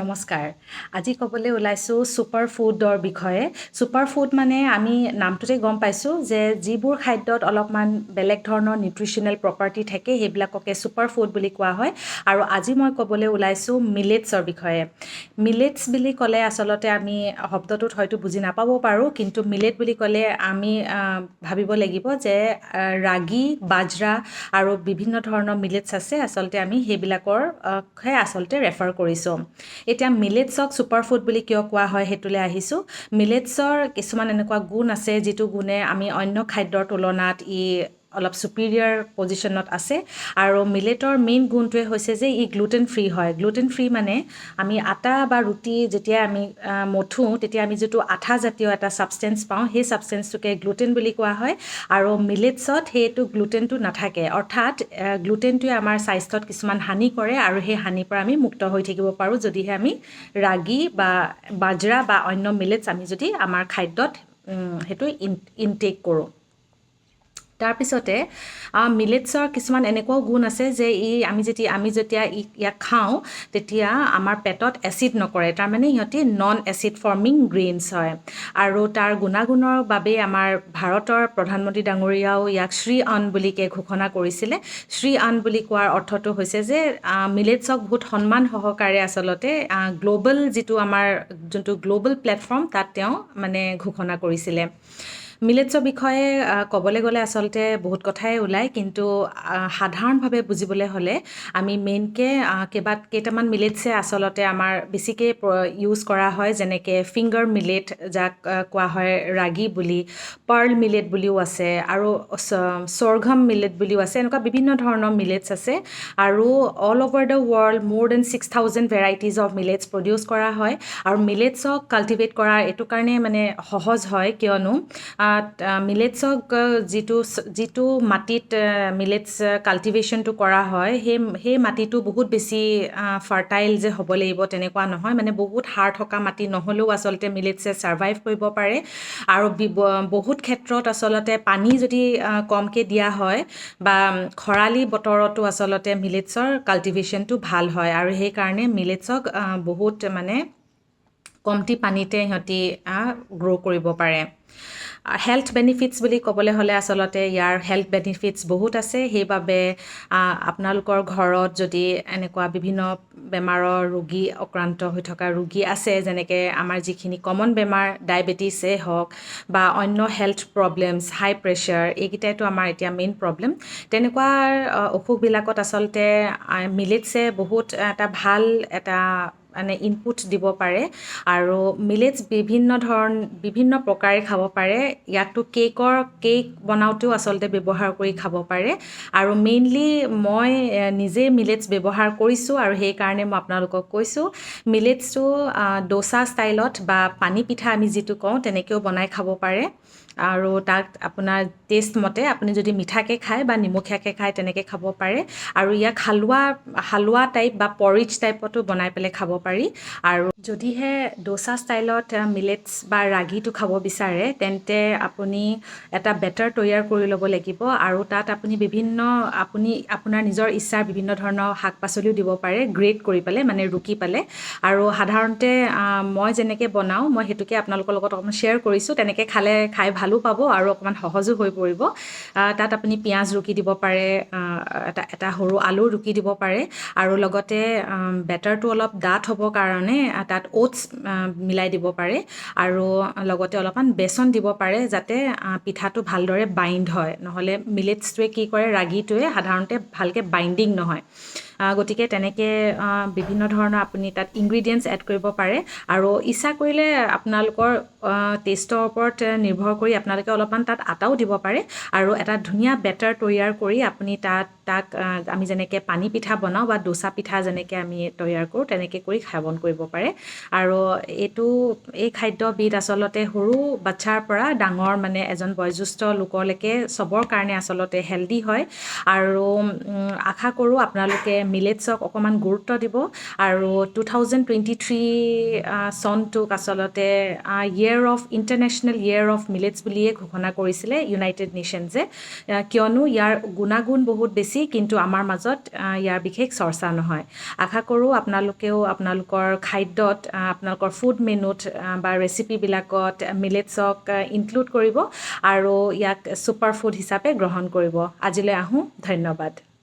নমস্কাৰ। আজি ক'বলৈ ওলাইছোঁ ছুপাৰ ফুডৰ বিষয়ে। ছুপাৰ ফুড মানে আমি নামটোতে গম পাইছোঁ যে যিবোৰ খাদ্যত অলপমান বেলেগ ধৰণৰ নিউট্ৰিশ্যনেল প্ৰপাৰ্টি থাকে সেইবিলাককে ছুপাৰ ফুড বুলি কোৱা হয়। আৰু আজি মই ক'বলৈ ওলাইছোঁ মিলেটছৰ বিষয়ে। মিলেটছ বুলি ক'লে আচলতে আমি শব্দটোত হয়তো বুজি নাপাব পাৰোঁ, কিন্তু মিলেট বুলি ক'লে আমি ভাবিব লাগিব যে ৰাগী, বাজৰা আৰু বিভিন্ন ধৰণৰ মিলেটছ আছে। আচলতে আমি সেইবিলাকৰহে আচলতে ৰেফাৰ কৰিছোঁ। এতিয়া মিলেটছক ছুপাৰফুড বুলি কিয় কোৱা হয় সেইটোলৈ আহিছোঁ। মিলেটছৰ কিছুমান এনেকুৱা গুণ আছে যিটো গুণে আমি অন্য খাদ্যৰ তুলনাত অলপ ছুপিৰিয়াৰ পজিশ্যনত আছে। আৰু মিলেটৰ মেইন গুণটোৱে হৈছে যে গ্লুটেন ফ্ৰী হয়। গ্লুটেন ফ্ৰী মানে আমি আটা বা ৰুটি যেতিয়া আমি মঠোঁ তেতিয়া আমি যিটো আঠাজাতীয় এটা ছাবষ্টেঞ্চ পাওঁ সেই ছাবষ্টেঞ্চটোকে গ্লুটেন বুলি কোৱা হয়। আৰু মিলেটছত সেইটো গ্লুটেনটো নাথাকে, অৰ্থাৎ গ্লুটেনটোৱে আমাৰ স্বাস্থ্যত কিছুমান হানি কৰে আৰু সেই হানিৰ পৰা আমি মুক্ত হৈ থাকিব পাৰোঁ যদিহে আমি ৰাগী বা বাজৰা বা অন্য মিলেটছ আমি যদি আমাৰ খাদ্যত সেইটো ইনটেক কৰোঁ। তাৰপিছতে মিলেটছৰ কিছুমান এনেকুৱাও গুণ আছে যে আমি যেতিয়া ইয়াক খাওঁ তেতিয়া আমাৰ পেটত এচিড নকৰে, তাৰমানে সিহঁতি নন এচিড ফৰ্মিং গ্ৰেইনছ হয়। আৰু তাৰ গুণাগুণৰ বাবেই আমাৰ ভাৰতৰ প্ৰধানমন্ত্ৰী ডাঙৰীয়াও ইয়াক শ্ৰী অন্ন বুলিকে ঘোষণা কৰিছিলে। শ্ৰী অন্ন বুলি কোৱাৰ অৰ্থটো হৈছে যে মিলেটছক বহুত সন্মান সহকাৰে আচলতে গ্ল'বেল যোনটো গ্ল'বেল প্লেটফৰ্ম তাত তেওঁ মানে ঘোষণা কৰিছিলে। মিলেটছৰ বিষয়ে ক'বলৈ গ'লে আচলতে বহুত কথাই ওলায়, কিন্তু সাধাৰণভাৱে বুজিবলৈ হ'লে আমি মেইনকৈ কেইটামান মিলেটছে আচলতে আমাৰ বেছিকৈ ইউজ কৰা হয়, যেনেকৈ ফিংগাৰ মিলেট যাক কোৱা হয় ৰাগী বুলি, পাৰ্ল মিলেট বুলিও আছে আৰু ছৰঘম মিলেট বুলিও আছে। এনেকুৱা বিভিন্ন ধৰণৰ মিলেটছ আছে আৰু all over the world more than 6,000 varieties of millets produce কৰা হয়। আৰু মিলেটছক কাল্টিভেট কৰা এইটো কাৰণে মানে সহজ হয়, কিয়নো মিলেটছক যিটো মাটিত মিলেটছ কাল্টিভেশ্যনটো কৰা হয় সেই মাটিটো বহুত বেছি ফাৰ্টাইল যে হ'ব লাগিব তেনেকুৱা নহয়, মানে বহুত সাৰ থকা মাটি নহ'লেও আচলতে মিলেটছে ছাৰ্ভাইভ কৰিব পাৰে। আৰু বহুত ক্ষেত্ৰত আচলতে পানী যদি কমকৈ দিয়া হয় বা খৰালি বতৰতো আচলতে মিলেটছৰ কাল্টিভেশ্যনটো ভাল হয়। আৰু সেইকাৰণে মিলেটছক বহুত মানে কমটি পানীতে সিহঁতি গ্ৰ' কৰিব পাৰে। হেল্থ বেনিফিটছ বুলি ক'বলৈ হ'লে আচলতে ইয়াৰ হেল্থ বেনিফিটছ বহুত আছে। সেইবাবে আপোনালোকৰ ঘৰত যদি এনেকুৱা বিভিন্ন বেমাৰৰ ৰোগী আক্ৰান্ত হৈ থকা ৰোগী আছে, যেনেকৈ আমাৰ যিখিনি কমন বেমাৰ ডায়েবেটিছেই হওক বা অন্য হেল্থ প্ৰব্লেমছ, হাই প্ৰেছাৰ, এইকেইটাইতো আমাৰ এতিয়া মেইন প্ৰব্লেম। তেনেকুৱা অসুখবিলাকত আচলতে মিলেটছে বহুত এটা ভাল মানে ইনপুট দিব পাৰে। আৰু মিলেটছ বিভিন্ন প্ৰকাৰে খাব পাৰে। ইয়াকতো কেক বনাওঁতেও আচলতে ব্যৱহাৰ কৰি খাব পাৰে। আৰু মেইনলি মই নিজে মিলেটছ ব্যৱহাৰ কৰিছোঁ আৰু সেইকাৰণে মই আপোনালোকক কৈছোঁ। মিলেটছটো ডোচা ষ্টাইলত বা পানী পিঠা আমি যিটো কওঁ তেনেকৈও বনাই খাব পাৰে। আৰু তাক আপোনাৰ টেষ্ট মতে আপুনি যদি মিঠাকৈ খায় বা নিমখীয়াকৈ খায় তেনেকৈ খাব পাৰে। আৰু ইয়াক হালোৱা টাইপ বা পৰিজ টাইপতো বনাই পেলাই খাব পাৰি। আৰু যদিহে ডোচা ষ্টাইলত মিলেটছ বা ৰাগীটো খাব বিচাৰে তেন্তে আপুনি এটা বেটাৰ তৈয়াৰ কৰি ল'ব লাগিব। আৰু তাত আপুনি আপোনাৰ নিজৰ ইচ্ছাৰ বিভিন্ন ধৰণৰ শাক পাচলিও দিব পাৰে, গ্ৰেট কৰি পেলাই মানে ৰুকি পেলাই। আৰু সাধাৰণতে মই যেনেকৈ বনাওঁ মই সেইটোকে আপোনালোকৰ লগত অকণমান শ্বেয়াৰ কৰিছোঁ। তেনেকৈ খাই ভালো পাব আৰু অকণমান সহজো হৈ পৰিব। তাত আপুনি পিঁয়াজ ৰুকি দিব পাৰে, এটা সৰু আলু ৰুকি দিব পাৰে। আৰু লগতে বেটাৰটো অলপ ডাঠ হ'বৰ কাৰণে তাত অ'টছ মিলাই দিব পাৰে। আৰু লগতে অলপমান বেচন দিব পাৰে যাতে পিঠাটো ভালদৰে বাইণ্ড হয়। নহ'লে মিলেটছটোৱে কি কৰে, ৰাগীটোৱে সাধাৰণতে ভালকৈ বাইণ্ডিং নহয়। গতিকে তেনেকৈ বিভিন্ন ধৰণৰ আপুনি তাত ইনগ্ৰিডিয়েণ্টছ এড কৰিব পাৰে। আৰু ইচ্ছা কৰিলে আপোনালোকৰ টেষ্টৰ ওপৰত নিৰ্ভৰ কৰি আপোনালোকে অলপমান তাত আটাও দিব পাৰে। আৰু এটা ধুনীয়া বেটাৰ তৈয়াৰ কৰি আপুনি তাক আমি যেনেকৈ পানী পিঠা বনাওঁ বা ডোচা পিঠা যেনেকৈ আমি তৈয়াৰ কৰোঁ তেনেকৈ কৰি সেৱন কৰিব পাৰে। আৰু এই খাদ্যবিধ আচলতে সৰু বাচ্ছাৰ পৰা ডাঙৰ মানে এজন বয়োজ্যেষ্ঠ লোকলৈকে চবৰ কাৰণে আচলতে হেল্ডি হয়। আৰু আশা কৰোঁ আপোনালোকে মিলেটছক অকণমান গুৰুত্ব দিব। আৰু 2023 চনটোক আচলতে ইণ্টাৰনেশ্যনেল ইয়েৰ অফ মিলেটছ বুলিয়ে ঘোষণা কৰিছিলে ইউনাইটেড নেশ্যনছে, কিয়নো ইয়াৰ গুণাগুণ বহুত বেছি বেছি কিন্তু আমাৰ মাজত ইয়াৰ বিশেষ চৰ্চা নহয় আশা কৰোঁ আপোনালোকেও আপোনালোকৰ খাদ্যত আপোনালোকৰ ফুড মেনুত বা ৰেচিপিবিলাকত মিলেটছক ইনক্লুড কৰিব আৰু ইয়াক ছুপাৰ ফুড হিচাপে গ্ৰহণ কৰিব আজিলৈ আহোঁ ধন্যবাদ